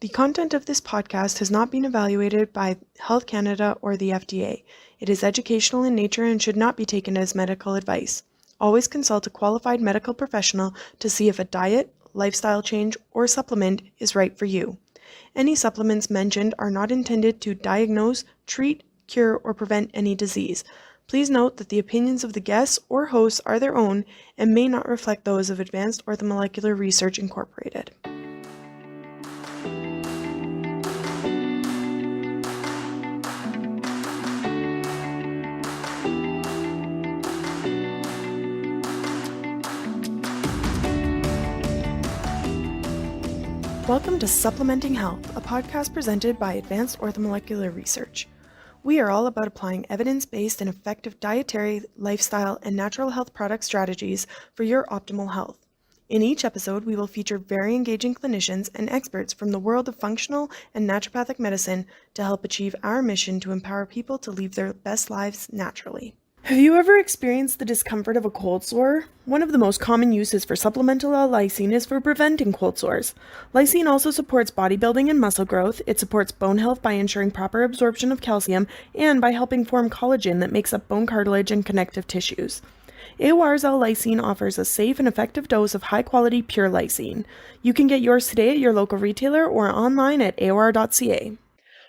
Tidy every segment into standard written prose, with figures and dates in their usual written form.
The content of this podcast has not been evaluated by Health Canada or the FDA. It is educational in nature and should not be taken as medical advice. Always consult a qualified medical professional to see if a diet, lifestyle change, or supplement is right for you. Any supplements mentioned are not intended to diagnose, treat, cure, or prevent any disease. Please note that the opinions of the guests or hosts are their own and may not reflect those of Advanced Orthomolecular Research Incorporated. Welcome to Supplementing Health, a podcast presented by Advanced Orthomolecular Research. We are all about applying evidence-based and effective dietary, lifestyle, and natural health product strategies for your optimal health. In each episode, we will feature very engaging clinicians and experts from the world of functional and naturopathic medicine to help achieve our mission to empower people to live their best lives naturally. Have you ever experienced the discomfort of a cold sore? One of the most common uses for supplemental L-lysine is for preventing cold sores. Lysine also supports bodybuilding and muscle growth. It supports bone health by ensuring proper absorption of calcium and by helping form collagen that makes up bone cartilage and connective tissues. AOR's L-lysine offers a safe and effective dose of high-quality pure lysine. You can get yours today at your local retailer or online at aor.ca.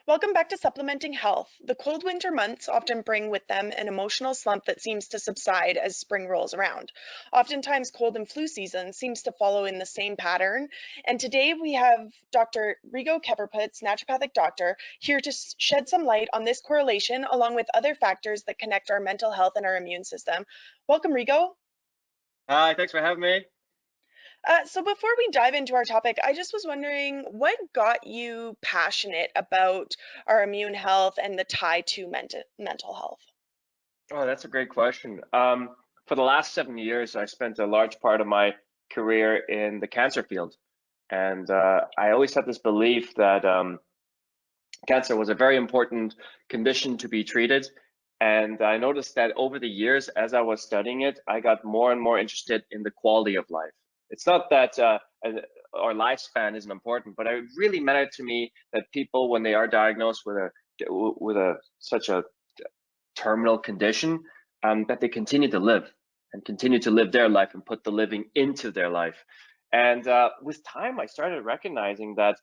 Welcome back to Supplementing Health. The cold winter months often bring with them an emotional slump that seems to subside as spring rolls around. Oftentimes, cold and flu season seems to follow in the same pattern. And today we have Dr. Rigo Keverputz, naturopathic doctor, here to shed some light on this correlation along with other factors that connect our mental health and our immune system. Welcome, Rigo. Hi, thanks for having me. So before we dive into our topic, I just was wondering what got you passionate about our immune health and the tie to mental health? Oh, that's a great question. For the last 7 years, I spent a large part of my career in the cancer field. And I always had this belief that cancer was a very important condition to be treated. And I noticed that over the years, as I was studying it, I got more and more interested in the quality of life. It's not that our lifespan isn't important, but it really mattered to me that people, when they are diagnosed with such a terminal condition, that they continue to live and continue to live their life and put the living into their life. And with time, I started recognizing that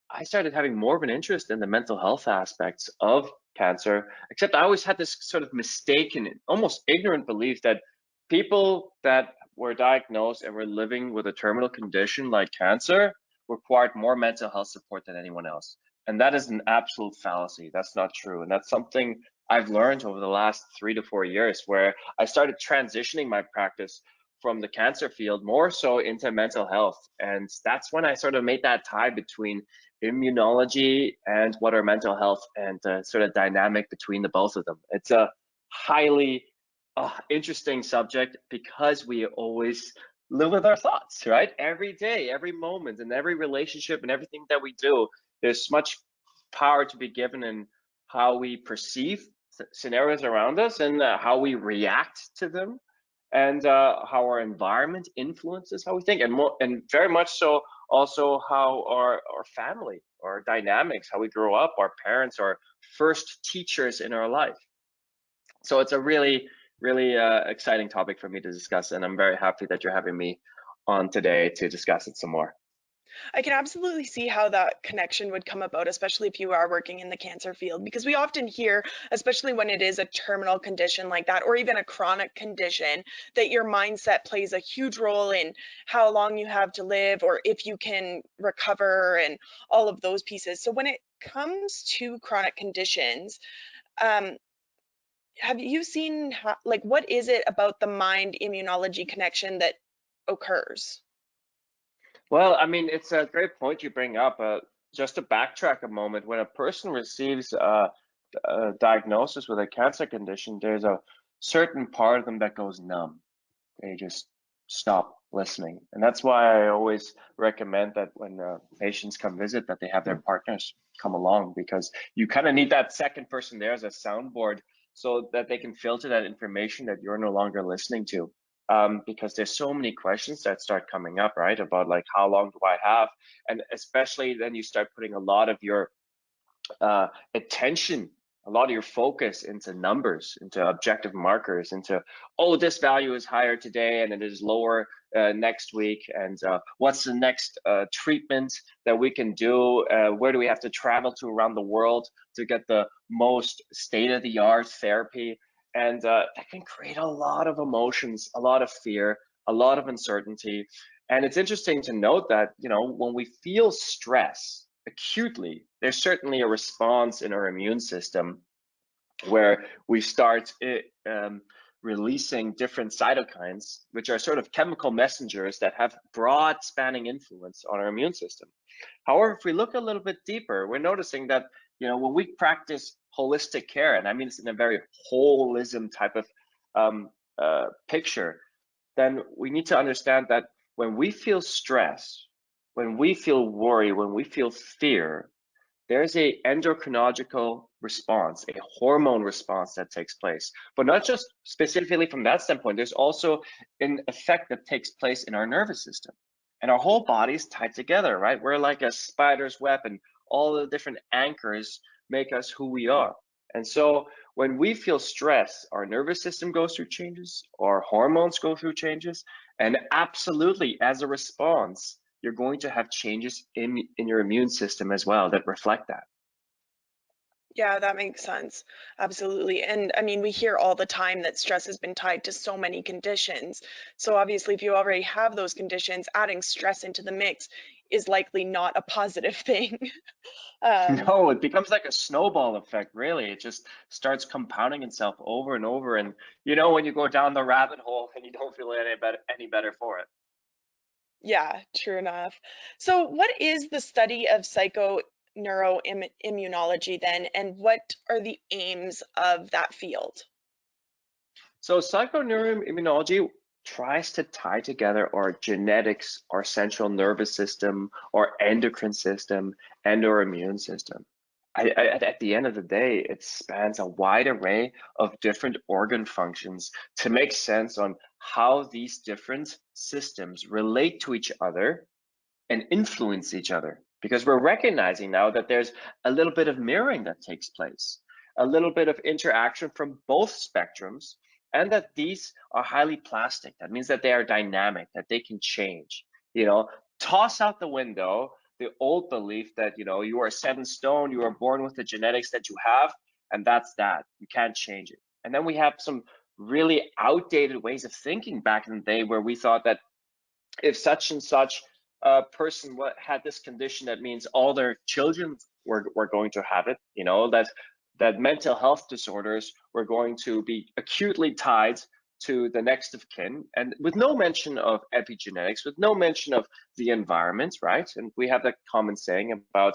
I started having more of an interest in the mental health aspects of cancer, except I always had this sort of mistaken, almost ignorant belief that people that were diagnosed and were living with a terminal condition like cancer required more mental health support than anyone else. And that is an absolute fallacy. That's not true. And that's something I've learned over the last 3 to 4 years, where I started transitioning my practice from the cancer field more so into mental health. And that's when I sort of made that tie between immunology and what are mental health and the sort of dynamic between the both of them. It's a highly interesting subject because we always live with our thoughts, right? Every day, every moment, and every relationship and everything that we do, there's much power to be given in how we perceive scenarios around us and how we react to them, and how our environment influences how we think, and very much so also how our family, our dynamics, how we grow up, our parents, our first teachers in our life. So it's a really, really exciting topic for me to discuss, and I'm very happy that you're having me on today to discuss it some more. I can absolutely see how that connection would come about, especially if you are working in the cancer field, because we often hear, especially when it is a terminal condition like that, or even a chronic condition, that your mindset plays a huge role in how long you have to live or if you can recover and all of those pieces. So when it comes to chronic conditions, um, have you seen like what is it about the mind immunology connection that occurs? Well, I mean, it's a great point you bring up. Just to backtrack a moment, when a person receives a diagnosis with a cancer condition, there's a certain part of them that goes numb. They just stop listening. And that's why I always recommend that when patients come visit, that they have their partners come along, because you kind of need that second person there as a soundboard so that they can filter that information that you're no longer listening to. because there's so many questions that start coming up, right? About like, how long do I have? And especially then you start putting a lot of your attention, a lot of your focus into numbers, into objective markers, into, oh, this value is higher today and it is lower next week. And what's the next treatment that we can do? Where do we have to travel to around the world to get the most state-of-the-art therapy? And that can create a lot of emotions, a lot of fear, a lot of uncertainty. And it's interesting to note that, when we feel stress acutely, there's certainly a response in our immune system where we start releasing different cytokines, which are sort of chemical messengers that have broad spanning influence on our immune system. However, if we look a little bit deeper, we're noticing that, when we practice holistic care, and I mean it's in a very holism type of picture, then we need to understand that when we feel stress, when we feel worry, when we feel fear, there's a endocrinological response, a hormone response that takes place. But not just specifically from that standpoint, there's also an effect that takes place in our nervous system. And our whole body is tied together, right? We're like a spider's web, and all the different anchors make us who we are. And so when we feel stress, our nervous system goes through changes, our hormones go through changes, and absolutely as a response, you're going to have changes in your immune system as well that reflect that. Yeah, that makes sense. Absolutely. And I mean, we hear all the time that stress has been tied to so many conditions. So obviously, if you already have those conditions, adding stress into the mix is likely not a positive thing. Um, No, it becomes like a snowball effect, really. It just starts compounding itself over and over. And when you go down the rabbit hole and you don't feel any better for it. yeah, true enough. So, what is the study of psychoneuroimmunology then, and what are the aims of that field? So psychoneuroimmunology tries to tie together our genetics, our central nervous system, our endocrine system, and our immune system. At the end of the day, it spans a wide array of different organ functions to make sense on how these different systems relate to each other and influence each other, because we're recognizing now that there's a little bit of mirroring that takes place, a little bit of interaction from both spectrums, and that these are highly plastic. That means that they are dynamic, that they can change. You know, toss out the window the old belief that you are set in stone, you are born with the genetics that you have, and that's that. You can't change it. And then we have some really outdated ways of thinking back in the day where we thought that if such and such person had this condition, that means all their children were going to have it. That mental health disorders were going to be acutely tied to the next of kin, and with no mention of epigenetics, with no mention of the environment, right? And we have that common saying about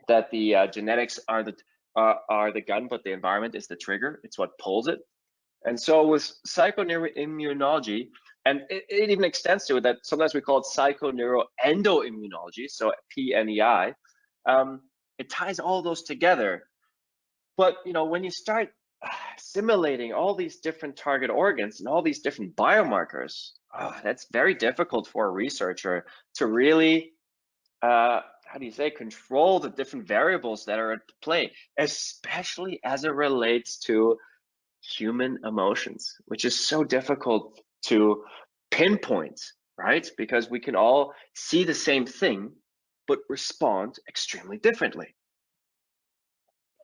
that the genetics are the gun, but the environment is the trigger. It's what pulls it. And so with psychoneuroimmunology, and it even extends to it that sometimes we call it psychoneuroendoimmunology, so PNEI. It ties all those together. But when you start simulating all these different target organs and all these different biomarkers, that's very difficult for a researcher to really, how do you say, control the different variables that are at play, especially as it relates to human emotions, which is so difficult to pinpoint, right? Because we can all see the same thing, but respond extremely differently.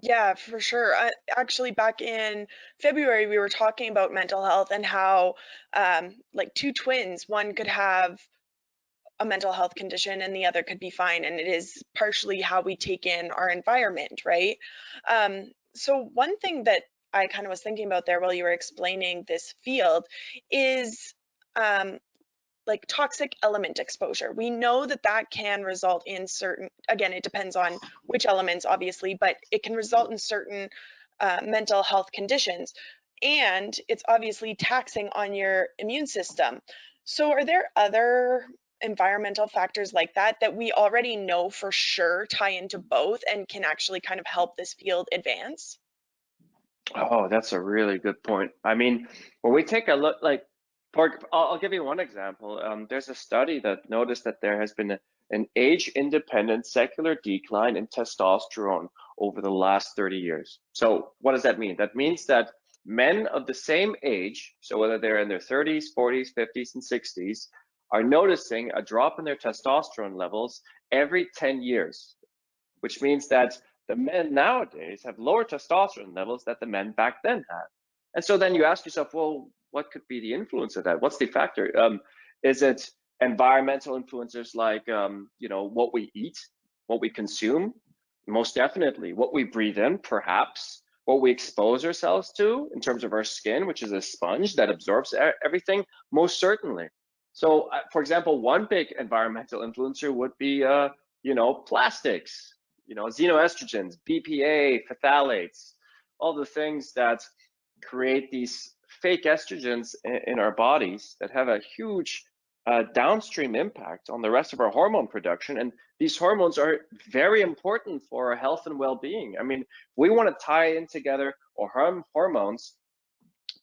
Yeah, for sure. Actually, back in February, we were talking about mental health and how, like, two twins, one could have a mental health condition and the other could be fine. And it is partially how we take in our environment, right? So, one thing that I kind of was thinking about there while you were explaining this field is um, like toxic element exposure. We know that that can result in certain, again, it depends on which elements, obviously, but it can result in certain mental health conditions. And it's obviously taxing on your immune system. So, are there other environmental factors like that that we already know for sure tie into both and can actually kind of help this field advance? Oh, that's a really good point. I mean, when we take a look, like I'll give you one example. There's a study that noticed that there has been an age-independent secular decline in testosterone over the last 30 years. So what does that mean? That means that men of the same age, so whether they're in their 30s, 40s, 50s, and 60s, are noticing a drop in their testosterone levels every 10 years, which means that the men nowadays have lower testosterone levels that the men back then had. And so then you ask yourself, well, what could be the influence of that? What's the factor? Is it environmental influencers like, what we eat, what we consume? Most definitely. What we breathe in, perhaps. What we expose ourselves to in terms of our skin, which is a sponge that absorbs everything, most certainly. So, for example, one big environmental influencer would be, plastics, xenoestrogens, BPA, phthalates, all the things that create these fake estrogens in our bodies that have a huge downstream impact on the rest of our hormone production. And these hormones are very important for our health and well-being. I mean, we want to tie in together our hormones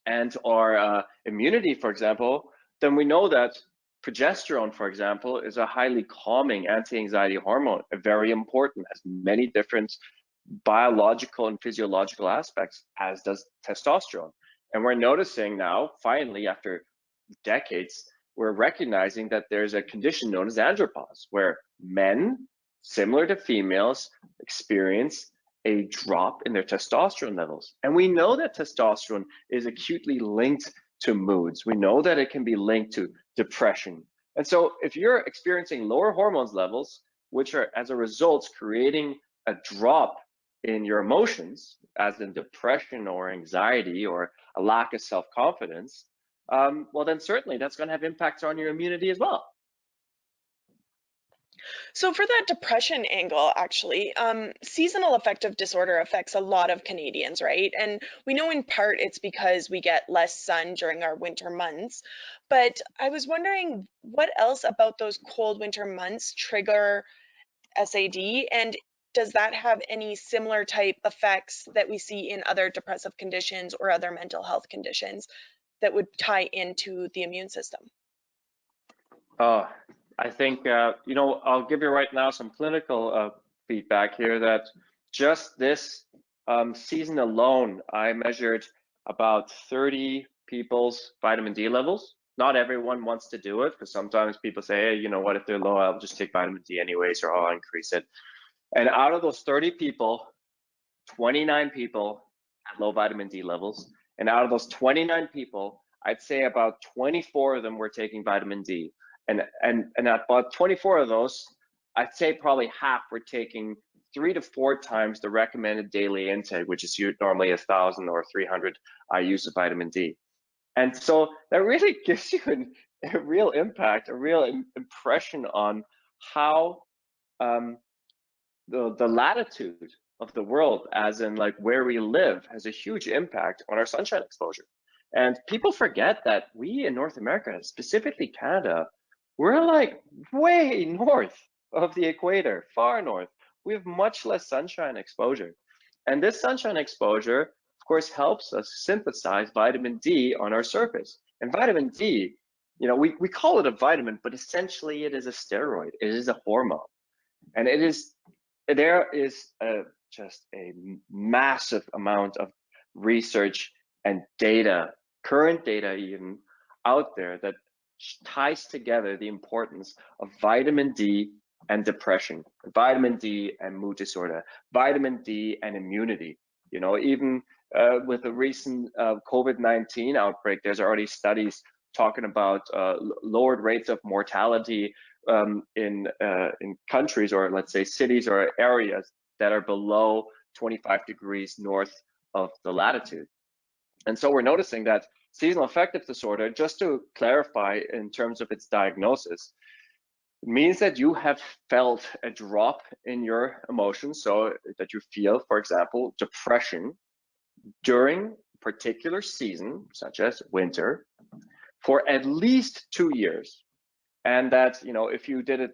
and our immunity, for example, then we know that progesterone, for example, is a highly calming anti-anxiety hormone, very important, has many different biological and physiological aspects, as does testosterone. And we're noticing now, finally, after decades, we're recognizing that there's a condition known as andropause, where men, similar to females, experience a drop in their testosterone levels. And we know that testosterone is acutely linked to moods. We know that it can be linked to depression. And so if you're experiencing lower hormones levels, which are as a result creating a drop in your emotions, as in depression or anxiety or a lack of self-confidence, well, then certainly that's going to have impacts on your immunity as well. So for that depression angle, actually, seasonal affective disorder affects a lot of Canadians, right? And we know in part it's because we get less sun during our winter months. But I was wondering what else about those cold winter months trigger SAD, and does that have any similar type effects that we see in other depressive conditions or other mental health conditions that would tie into the immune system? I think, I'll give you right now some clinical feedback here that just this season alone, I measured about 30 people's vitamin D levels. Not everyone wants to do it because sometimes people say, hey, you know what, if they're low, I'll just take vitamin D anyways, or I'll increase it. And out of those 30 people, 29 people had low vitamin D levels. And out of those 29 people, I'd say about 24 of them were taking vitamin D. And about 24 of those, I'd say probably half were taking 3 to 4 times the recommended daily intake, which is normally 1,000 or 300 IUs of vitamin D. And so that really gives you a real impact, a real impression on how the latitude of the world, as in like where we live, has a huge impact on our sunshine exposure. And people forget that we in North America, specifically Canada, we're like way north of the equator, far north. We have much less sunshine exposure. And this sunshine exposure, of course, helps us synthesize vitamin D on our surface. And vitamin D, we call it a vitamin, but essentially it is a steroid. It is a hormone. And there is just a massive amount of research and data, current data even, out there that ties together the importance of vitamin D and depression, vitamin D and mood disorder, vitamin D and immunity. Even with the recent COVID-19 outbreak, there's already studies talking about lowered rates of mortality in countries, or let's say cities or areas that are below 25 degrees north of the latitude. And so we're noticing that seasonal affective disorder, just to clarify in terms of its diagnosis, means that you have felt a drop in your emotions, so that you feel, for example, depression during a particular season, such as winter, for at least 2 years. And that, if you did it,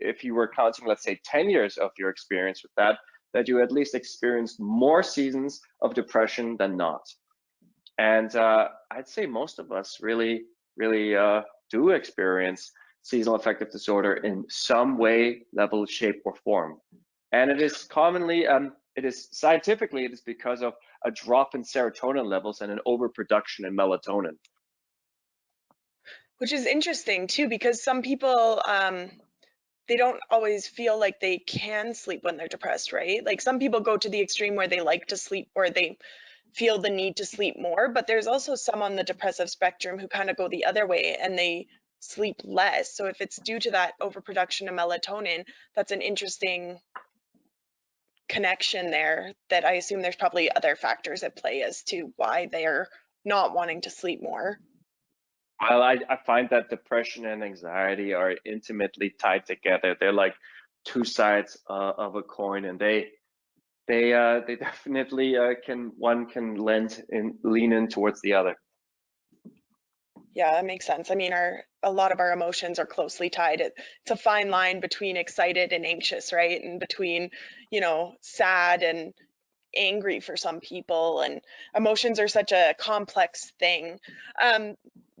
if you were counting, let's say 10 years of your experience with that you at least experienced more seasons of depression than not. And I'd say most of us really really do experience seasonal affective disorder in some way, level, shape, or form. And it is commonly, it is scientifically, it is because of a drop in serotonin levels and an overproduction in melatonin. Which is interesting too, because some people they don't always feel like they can sleep when they're depressed, right? Like some people go to the extreme where they like to sleep or they feel the need to sleep more, but there's also some on the depressive spectrum who kind of go the other way and they sleep less. So if it's due to that overproduction of melatonin, that's an interesting connection there that I assume there's probably other factors at play as to why they're not wanting to sleep more. Well, I find that depression and anxiety are intimately tied together. They're like two sides of a coin, and they definitely can lean in towards the other. Yeah, that makes sense. I mean, a lot of our emotions are closely tied. It's a fine line between excited and anxious, right? And between, sad and angry for some people, and emotions are such a complex thing.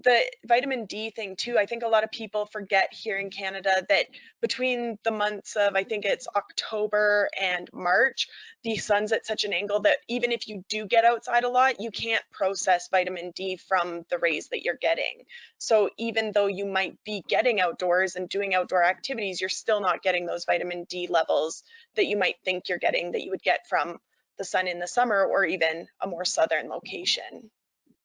The vitamin D thing too, I think a lot of people forget here in Canada that between the months of, I think it's October and March, the sun's at such an angle that even if you do get outside a lot, you can't process vitamin D from the rays that you're getting. So even though you might be getting outdoors and doing outdoor activities, you're still not getting those vitamin D levels that you might think you're getting, that you would get from the sun in the summer or even a more southern location.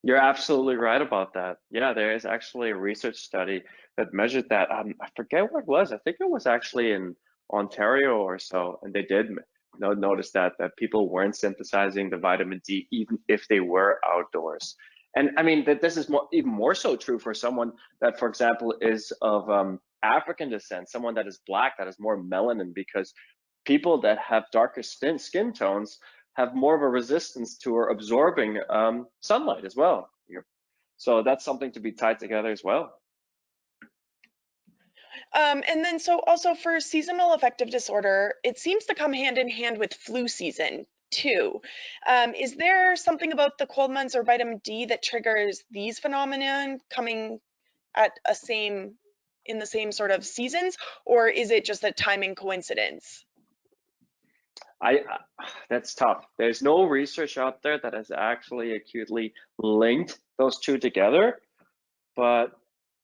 You're absolutely right about that. Yeah, there is actually a research study that measured that. I forget what it was. I think it was actually in Ontario or so, and they did notice that people weren't synthesizing the vitamin D even if they were outdoors. And I mean that this is even more so true for someone that, for example, is of African descent, someone that is black, that has more melanin, because people that have darker skin tones have more of a resistance to or absorbing sunlight as well. So that's something to be tied together as well. And then, so also for seasonal affective disorder, it seems to come hand in hand with flu season too. Is there something about the cold months or vitamin D that triggers these phenomenon coming at in the same sort of seasons, or is it just a timing coincidence? I That's tough. There's no research out there that has actually acutely linked those two together. But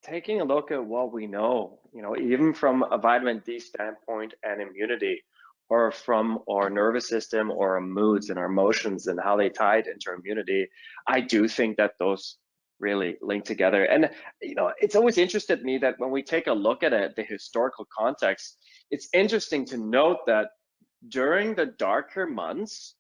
taking a look at what we know, even from a vitamin D standpoint and immunity, or from our nervous system or our moods and our emotions and how they tie it into our immunity, I do think that those really link together. And it's always interested me that when we take a look at it, the historical context, it's interesting to note that during the darker months,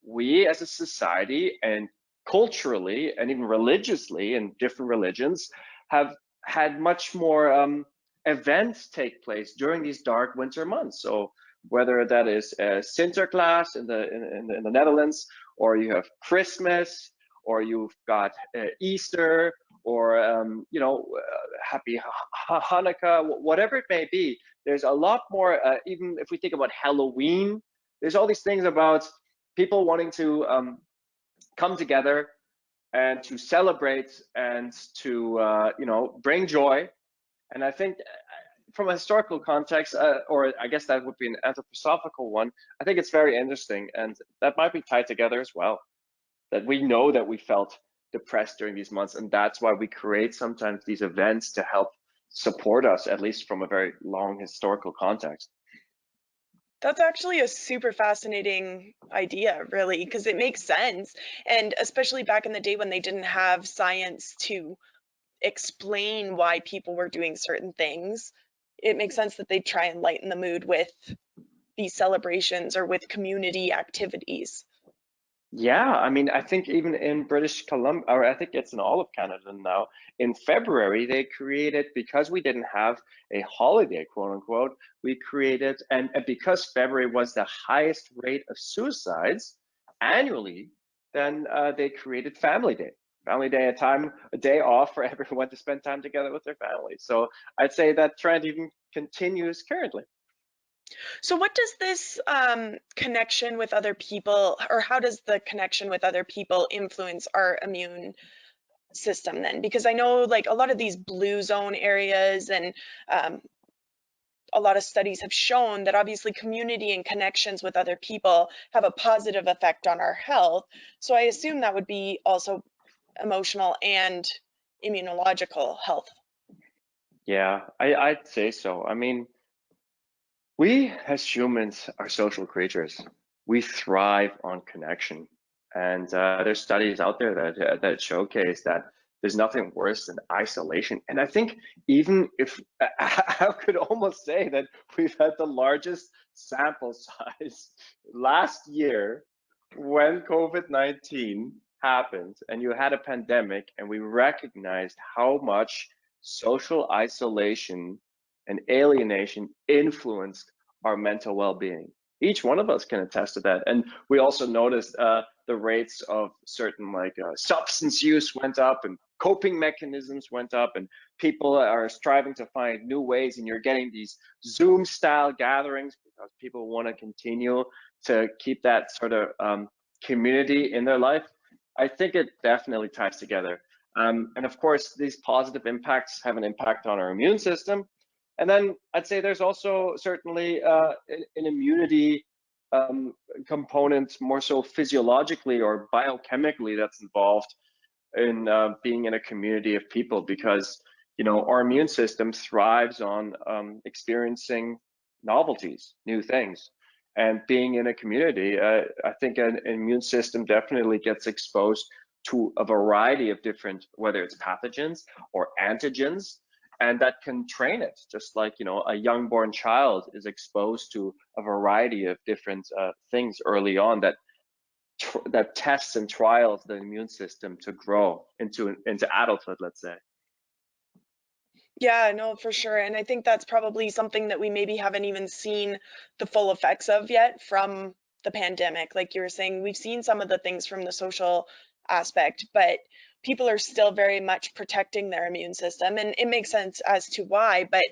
we as a society and culturally and even religiously in different religions have had much more events take place during these dark winter months. So whether that is Sinterklaas in the Netherlands, or you have Christmas, or you've got Easter, or Happy Hanukkah, whatever it may be. There's a lot more. Even if we think about Halloween, there's all these things about people wanting to come together and to celebrate and to bring joy. And I think from a historical context, or I guess that would be an anthroposophical one, I think it's very interesting, and that might be tied together as well. That we know that we felt depressed during these months, and that's why we create sometimes these events to help support us, at least from a very long historical context. That's actually a super fascinating idea, really, because it makes sense. And especially back in the day when they didn't have science to explain why people were doing certain things, it makes sense that they try and lighten the mood with these celebrations or with community activities. Yeah, I mean, I think even in British Columbia, or I think it's in all of Canada now, in February, they created, because we didn't have a holiday, quote unquote, we created, and because February was the highest rate of suicides annually, then they created Family Day. Family Day, a day off for everyone to spend time together with their families. So I'd say that trend even continues currently. So, what does this connection with other people, or how does the connection with other people influence our immune system then? Because I know like a lot of these blue zone areas and a lot of studies have shown that obviously community and connections with other people have a positive effect on our health. So I assume that would be also emotional and immunological health. Yeah, I'd say so. I mean, we as humans are social creatures. We thrive on connection, and there's studies out there that showcase that there's nothing worse than isolation. And I think even if I could almost say that we've had the largest sample size last year when COVID-19 happened, and you had a pandemic, and we recognized how much social isolation and alienation influenced our mental well-being. Each one of us can attest to that. And we also noticed the rates of certain substance use went up, and coping mechanisms went up, and people are striving to find new ways, and you're getting these Zoom style gatherings because people want to continue to keep that sort of community in their life. I think it definitely ties together. And of course, these positive impacts have an impact on our immune system. And then I'd say there's also certainly an immunity component, more so physiologically or biochemically, that's involved in being in a community of people, because our immune system thrives on experiencing novelties, new things. And being in a community, I think an immune system definitely gets exposed to a variety of different, whether it's pathogens or antigens, and that can train it, just like a young born child is exposed to a variety of different things early on that tests and trials the immune system to grow into adulthood, let's say. Yeah, no, for sure. And I think that's probably something that we maybe haven't even seen the full effects of yet from the pandemic. Like you were saying, we've seen some of the things from the social aspect, but people are still very much protecting their immune system. And it makes sense as to why. But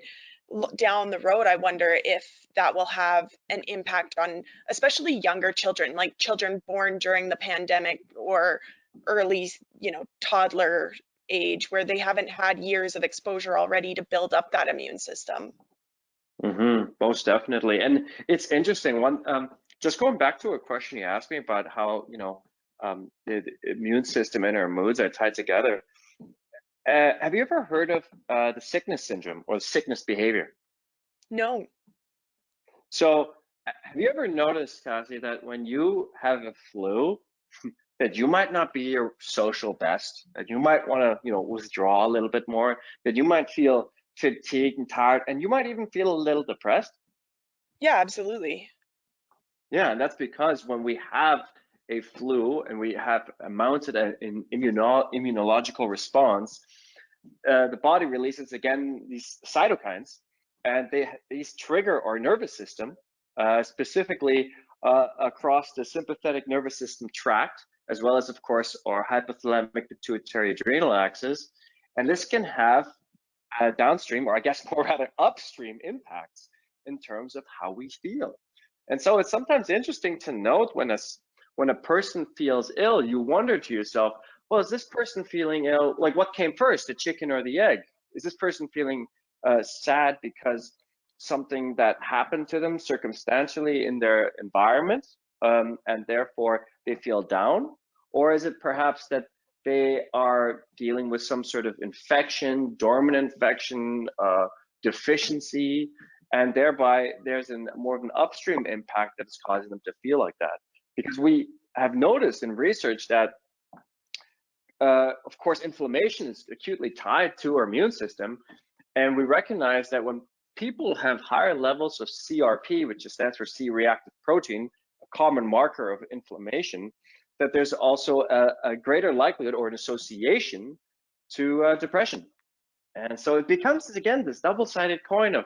down the road, I wonder if that will have an impact on especially younger children, like children born during the pandemic or early, toddler age, where they haven't had years of exposure already to build up that immune system. Most definitely. And it's interesting. Just going back to a question you asked me about how the immune system and our moods are tied together. Have you ever heard of the sickness syndrome or sickness behavior? No. So have you ever noticed, Cassie, that when you have a flu, that you might not be your social best, that you might want to, withdraw a little bit more, that you might feel fatigued and tired, and you might even feel a little depressed? Yeah, absolutely. Yeah, and that's because when we have a flu and we have mounted an immunological response, the body releases again these cytokines, and these trigger our nervous system, specifically across the sympathetic nervous system tract, as well as, of course, our hypothalamic pituitary adrenal axis. And this can have downstream, or I guess more rather upstream, impacts in terms of how we feel. And so it's sometimes interesting to note when a person feels ill, you wonder to yourself, well, is this person feeling ill? Like, what came first, the chicken or the egg? Is this person feeling sad because something that happened to them circumstantially in their environment, and therefore they feel down? Or is it perhaps that they are dealing with some sort of infection, dormant infection, deficiency, and thereby there's more of an upstream impact that's causing them to feel like that? Because we have noticed in research that, of course, inflammation is acutely tied to our immune system, and we recognize that when people have higher levels of CRP, which stands for C-reactive protein, a common marker of inflammation, that there's also a greater likelihood or an association to depression. And so it becomes, again, this double-sided coin of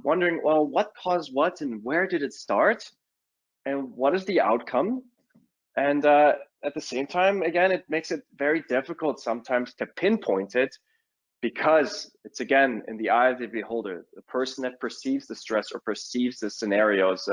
wondering, well, what caused what and where did it start? And what is the outcome? And at the same time, again, it makes it very difficult sometimes to pinpoint it, because it's, again, in the eye of the beholder, the person that perceives the stress or perceives the scenarios.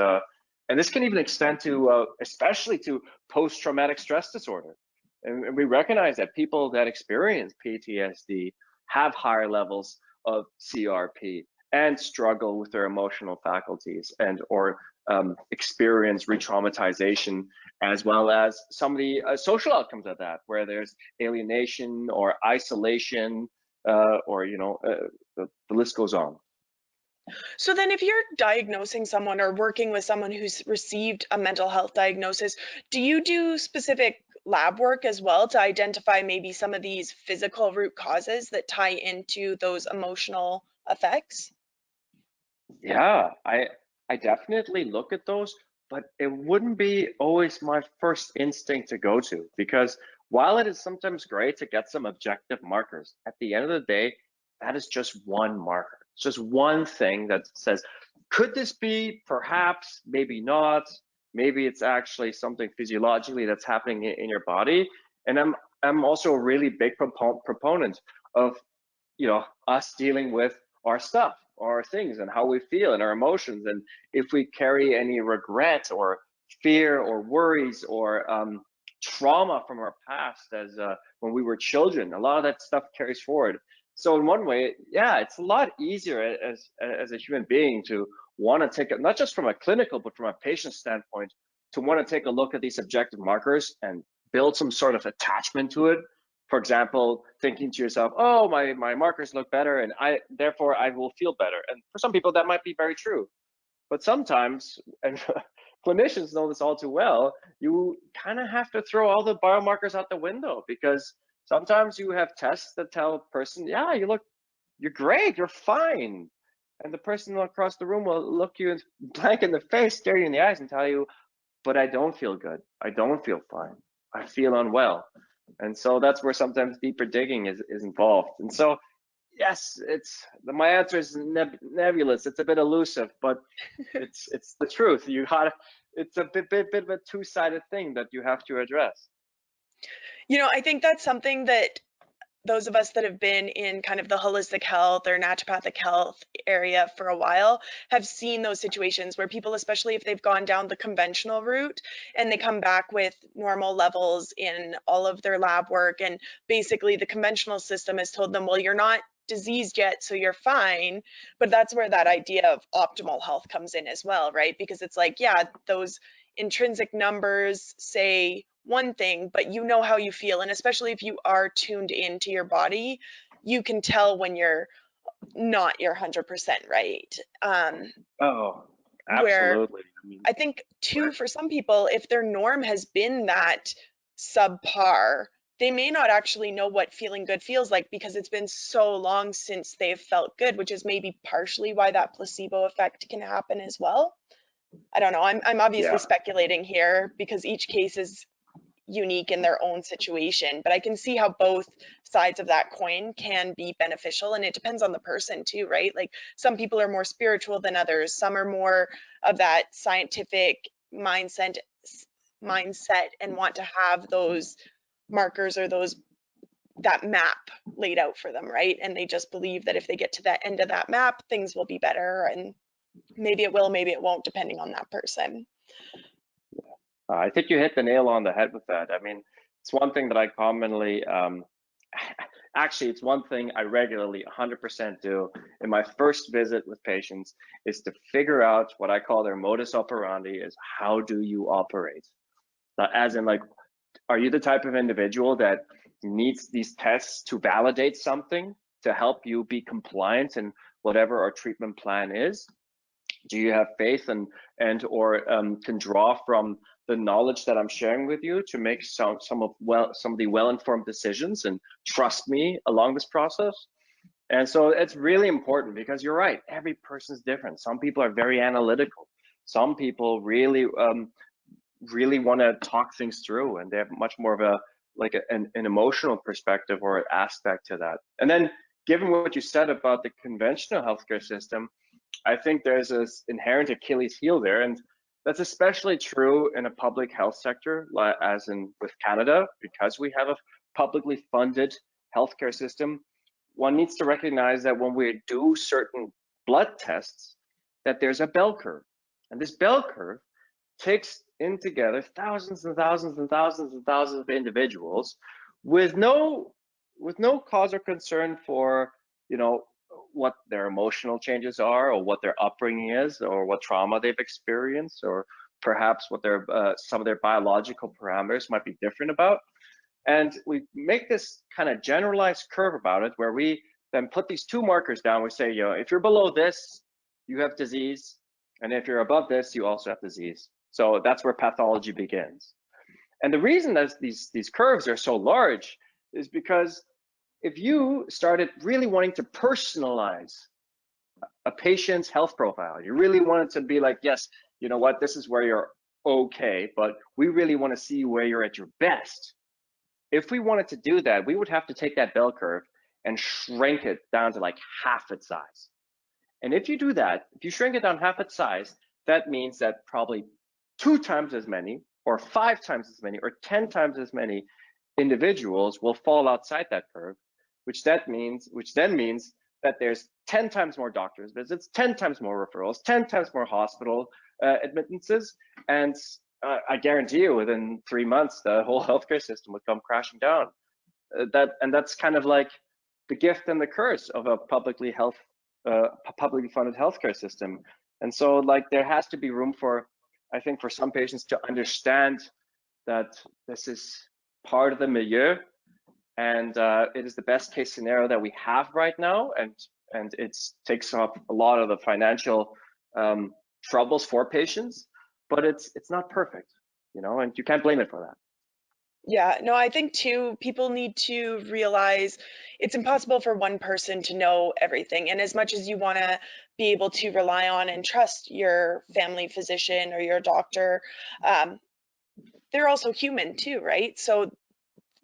And this can even extend to, especially to post-traumatic stress disorder. And we recognize that people that experience PTSD have higher levels of CRP and struggle with their emotional faculties and or experience re-traumatization, as well as some of the social outcomes of that, where there's alienation or isolation, or the list goes on. So then if you're diagnosing someone or working with someone who's received a mental health diagnosis, do you do specific lab work as well to identify maybe some of these physical root causes that tie into those emotional effects? Yeah, I definitely look at those, but it wouldn't be always my first instinct to go to, because while it is sometimes great to get some objective markers, at the end of the day, that is just one marker. It's just one thing that says, could this be perhaps, maybe not, maybe it's actually something physiologically that's happening in your body. And I'm also a really big proponent of us dealing with our stuff, our things, and how we feel and our emotions. And if we carry any regret or fear or worries or trauma from our past, as when we were children, a lot of that stuff carries forward. So in one way, yeah, it's a lot easier as a human being to want to take it, not just from a clinical, but from a patient standpoint, to want to take a look at these objective markers and build some sort of attachment to it. For example, thinking to yourself, oh, my markers look better and therefore I will feel better. And for some people that might be very true. But sometimes, and clinicians know this all too well, you kind of have to throw all the biomarkers out the window, because sometimes you have tests that tell a person, yeah, you're great, you're fine. And the person across the room will look you blank in the face, stare you in the eyes and tell you, but I don't feel good. I don't feel fine. I feel unwell. And so that's where sometimes deeper digging is involved. And so, yes, my answer is nebulous. It's a bit elusive, but it's the truth. It's a bit of a two-sided thing that you have to address. I think that's something that those of us that have been in kind of the holistic health or naturopathic health area for a while have seen those situations where people, especially if they've gone down the conventional route and they come back with normal levels in all of their lab work, and basically the conventional system has told them, well, you're not diseased yet, so you're fine. But that's where that idea of optimal health comes in as well, right? Because it's like, yeah, those intrinsic numbers say one thing, but you know how you feel. And especially if you are tuned into your body, you can tell when you're not your 100% right. Oh, Where absolutely. I mean, I think too, for some people, if their norm has been that subpar, they may not actually know what feeling good feels like, because it's been so long since they've felt good, which is maybe partially why that placebo effect can happen as well. I don't know. I'm obviously yeah. speculating here because each case is unique in their own situation, but I can see how both sides of that coin can be beneficial, and it depends on the person too, right? Like some people are more spiritual than others, some are more of that scientific mindset and want to have those markers or that map laid out for them, right? And they just believe that if they get to that end of that map, things will be better, and maybe it will, maybe it won't, depending on that person. I think you hit the nail on the head with that. I mean, it's one thing that I commonly, actually, it's one thing I regularly 100% do in my first visit with patients, is to figure out what I call their modus operandi, is how do you operate? As in, like, are you the type of individual that needs these tests to validate something to help you be compliant in whatever our treatment plan is? Do you have faith and or can draw from the knowledge that I'm sharing with you to make some of the well-informed decisions and trust me along this process? And so it's really important, because you're right, every person's different. Some people are very analytical. Some people really want to talk things through, and they have much more of an emotional perspective or aspect to that. And then, given what you said about the conventional healthcare system, I think there's this inherent Achilles heel there, and that's especially true in a public health sector, as in with Canada, because we have a publicly funded healthcare system. One needs to recognize that when we do certain blood tests, that there's a bell curve, and this bell curve takes in together thousands and thousands and thousands and thousands of individuals with no cause or concern for, you know, what their emotional changes are, or what their upbringing is, or what trauma they've experienced, or perhaps what their some of their biological parameters might be different about. And we make this kind of generalized curve about it, where we then put these two markers down. We say, you know, if you're below this, you have disease, and if you're above this, you also have disease. So that's where pathology begins. And the reason that these curves are so large is because if you started really wanting to personalize a patient's health profile, you really wanted to be like, yes, you know what, this is where you're okay, but we really want to see where you're at your best. If we wanted to do that, we would have to take that bell curve and shrink it down to like half its size. And if you do that, if you shrink it down half its size, that means that probably 2 times as many, or 5 times as many, or 10 times as many individuals will fall outside that curve, which then means that there's 10 times more doctors visits, 10 times more referrals, 10 times more hospital admittances, and I guarantee you within 3 months, the whole healthcare system would come crashing down. That's kind of like the gift and the curse of a publicly funded healthcare system. And so like there has to be room for, I think, for some patients to understand that this is part of the milieu, and it is the best case scenario that we have right now, and it takes up a lot of the financial troubles for patients, but it's not perfect, you know, and you can't blame it for that. Yeah, no, I think too, people need to realize it's impossible for one person to know everything. And as much as you want to be able to rely on and trust your family physician or your doctor, um, they're also human too, right? So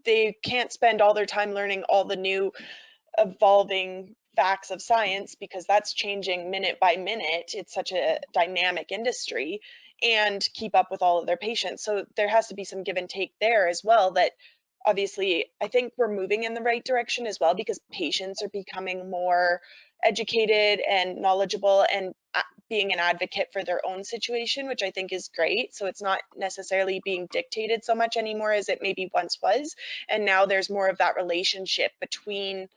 they can't spend all their time learning all the new evolving facts of science, because that's changing minute by minute. It's such a dynamic industry, and keep up with all of their patients. So there has to be some give and take there as well. That obviously, I think we're moving in the right direction as well, because patients are becoming more educated and knowledgeable, and being an advocate for their own situation, which I think is great. So it's not necessarily being dictated so much anymore as it maybe once was. And now there's more of that relationship between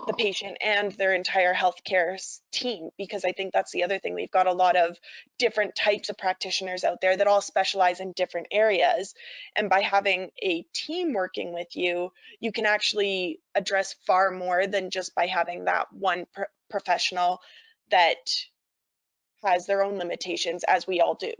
the patient and their entire healthcare team, because I think that's the other thing. We've got a lot of different types of practitioners out there that all specialize in different areas. And by having a team working with you, you can actually address far more than just by having that one professional that has their own limitations, as we all do.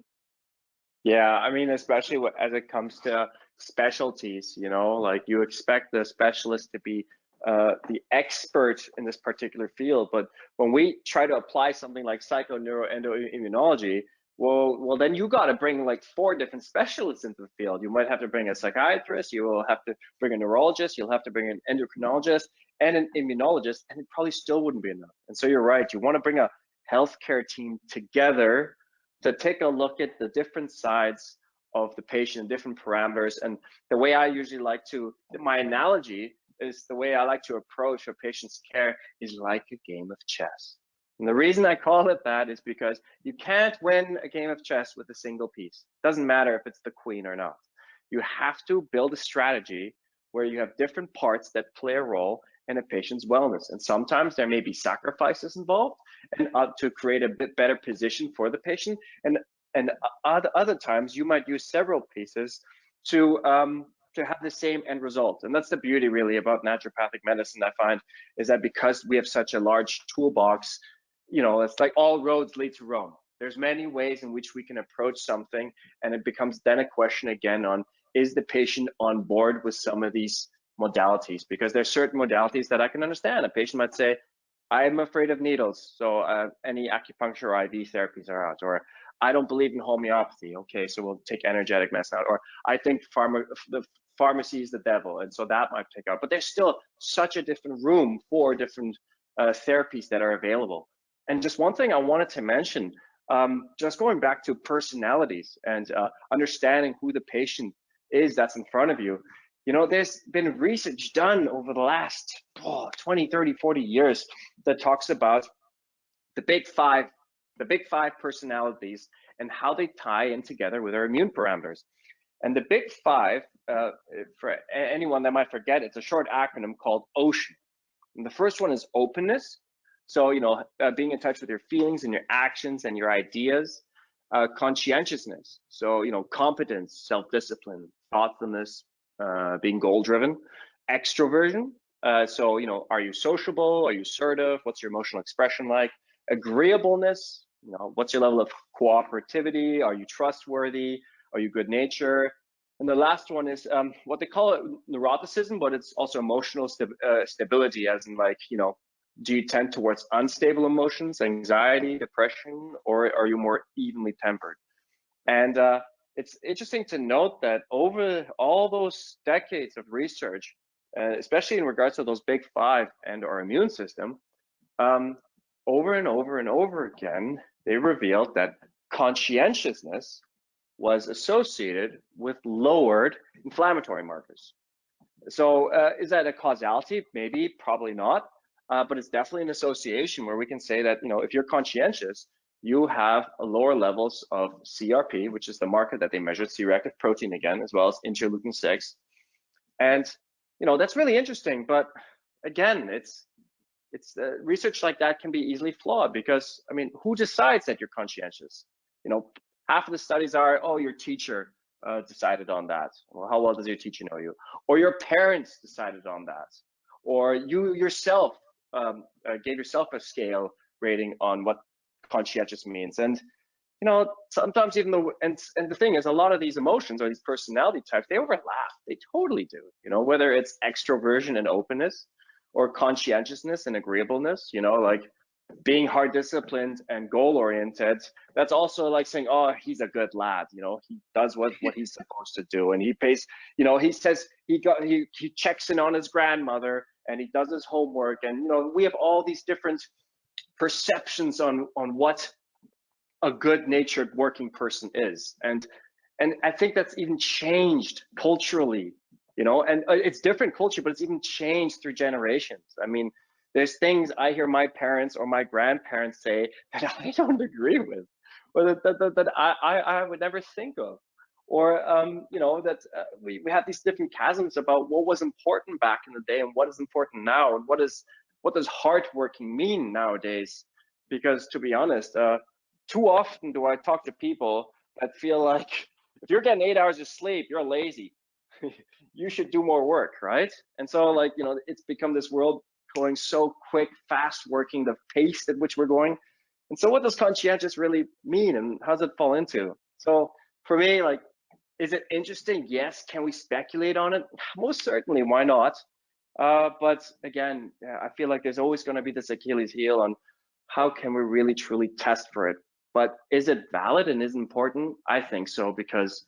Yeah, I mean, especially as it comes to specialties, you know, like you expect the specialist to be the expert in this particular field, but when we try to apply something like psychoneuroendoimmunology, well, then you got to bring like 4 different specialists into the field. You might have to bring a psychiatrist, you will have to bring a neurologist, you'll have to bring an endocrinologist and an immunologist, and it probably still wouldn't be enough. And so you're right, you want to bring a healthcare team together to take a look at the different sides of the patient, different parameters. And the way I usually like to, my analogy is the way I like to approach a patient's care is like a game of chess. And the reason I call it that is because you can't win a game of chess with a single piece. It doesn't matter if it's the queen or not. You have to build a strategy where you have different parts that play a role in a patient's wellness. And sometimes there may be sacrifices involved, and to create a bit better position for the patient. And other times you might use several pieces to have the same end result. And that's the beauty really about naturopathic medicine, I find, is that because we have such a large toolbox, you know, it's like all roads lead to Rome. There's many ways in which we can approach something, and it becomes then a question again on, is the patient on board with some of these modalities? Because there's certain modalities that I can understand. A patient might say, I'm afraid of needles, so any acupuncture or IV therapies are out. Or I don't believe in homeopathy. Okay, so we'll take energetic medicine out. Or I think the pharmacy is the devil, and so that might take out. But there's still such a different room for different therapies that are available. And just one thing I wanted to mention, just going back to personalities and understanding who the patient is that's in front of you. You know, there's been research done over the last 20, 30, 40 years that talks about the big five personalities and how they tie in together with our immune parameters. And the big five, for anyone that might forget, it's a short acronym called OCEAN. And the first one is openness. So, being in touch with your feelings and your actions and your ideas. Conscientiousness. So, competence, self-discipline, thoughtfulness, being goal-driven. Extroversion. So, are you sociable? Are you assertive? What's your emotional expression like? Agreeableness. What's your level of cooperativity? Are you trustworthy? Are you good-natured? And the last one is what they call it neuroticism, but it's also emotional stability, as in do you tend towards unstable emotions, anxiety, depression, or are you more evenly tempered? And it's interesting to note that over all those decades of research, especially in regards to those big five and our immune system, over and over and over again, they revealed that conscientiousness was associated with lowered inflammatory markers. So is that a causality? Maybe, probably not. But it's definitely an association where we can say that, if you're conscientious, you have lower levels of CRP, which is the marker that they measured, C-reactive protein again, as well as interleukin 6. And, that's really interesting. But again, it's research like that can be easily flawed because, who decides that you're conscientious? Half of the studies are, oh, your teacher decided on that. Well, how well does your teacher know you? Or your parents decided on that. Or you yourself gave yourself a scale rating on what conscientious means. And, sometimes even and the thing is, a lot of these emotions or these personality types, they overlap. They totally do, whether it's extroversion and openness or conscientiousness and agreeableness, like being hard disciplined and goal oriented. That's also like saying, oh, he's a good lad, he does what he's supposed to do, and he pays, he says he checks in on his grandmother and he does his homework, and we have all these different perceptions on what a good natured working person is, and I think that's even changed culturally, and it's different culture, but it's even changed through generations. There's things I hear my parents or my grandparents say that I don't agree with, or that I would never think of, or that we have these different chasms about what was important back in the day and what is important now, and what does hardworking mean nowadays? Because to be honest, too often do I talk to people that feel like if you're getting 8 hours of sleep, you're lazy. You should do more work, right? And so it's become this world going so quick, fast working, the pace at which we're going. And so what does conscientious really mean, and how does it fall into? So for me, is it interesting? Yes. Can we speculate on it? Most certainly, why not? But again, I feel like there's always going to be this Achilles heel on how can we really truly test for it. But is it valid and is it important? I think so, because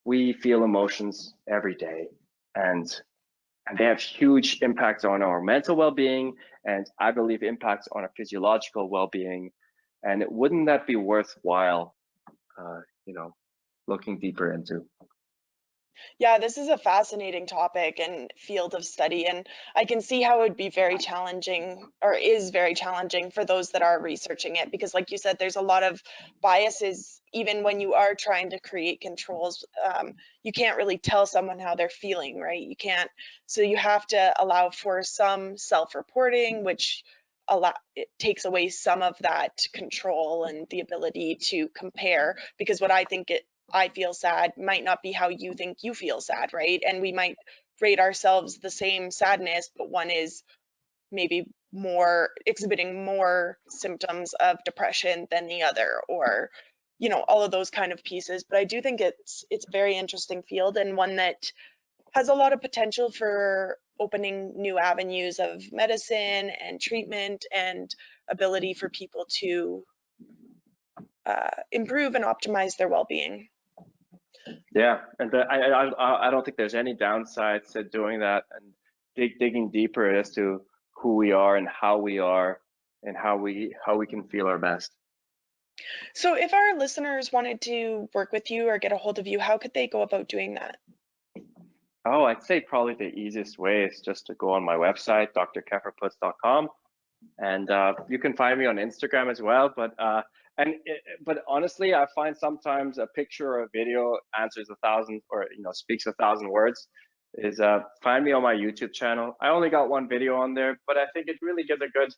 we feel emotions every day, and they have huge impacts on our mental well-being, and I believe impacts on our physiological well-being. And wouldn't that be worthwhile, looking deeper into? Yeah, this is a fascinating topic and field of study, and I can see how it would be very challenging, or is very challenging, for those that are researching it, because like you said, there's a lot of biases. Even when you are trying to create controls, you can't really tell someone how they're feeling, right? You can't, so you have to allow for some self-reporting, which it takes away some of that control and the ability to compare, because what I feel sad might not be how you think you feel sad, right? And we might rate ourselves the same sadness, but one is maybe more exhibiting more symptoms of depression than the other, or all of those kind of pieces. But I do think it's a very interesting field, and one that has a lot of potential for opening new avenues of medicine and treatment, and ability for people to improve and optimize their well-being. Yeah, and I don't think there's any downsides to doing that and digging deeper as to who we are and how we are and how we can feel our best. So if our listeners wanted to work with you or get a hold of you, how could they go about doing that? Oh, I'd say probably the easiest way is just to go on my website, drkefferputz.com, and you can find me on Instagram as well. But But honestly, I find sometimes a picture or a video answers 1,000 or speaks 1,000 words. Is find me on my YouTube channel. I only got one video on there, but I think it really gives a good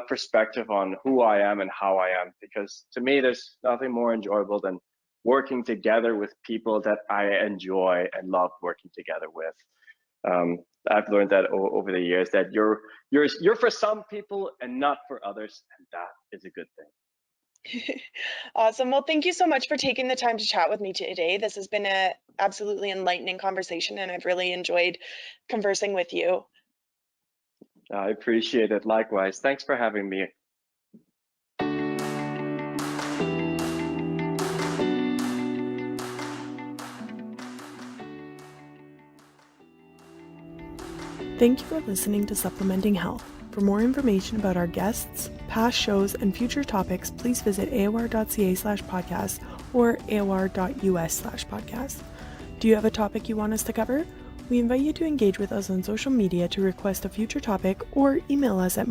perspective on who I am and how I am. Because to me, there's nothing more enjoyable than working together with people that I enjoy and love working together with. I've learned that over the years that you're for some people and not for others, and that is a good thing. Awesome. Well, thank you so much for taking the time to chat with me today. This has been an absolutely enlightening conversation, and I've really enjoyed conversing with you. I appreciate it. Likewise. Thanks for having me. Thank you for listening to Supplementing Health. For more information about our guests, past shows, and future topics, please visit aor.ca/podcast or aor.us/podcast. Do you have a topic you want us to cover? We invite you to engage with us on social media to request a future topic or email us at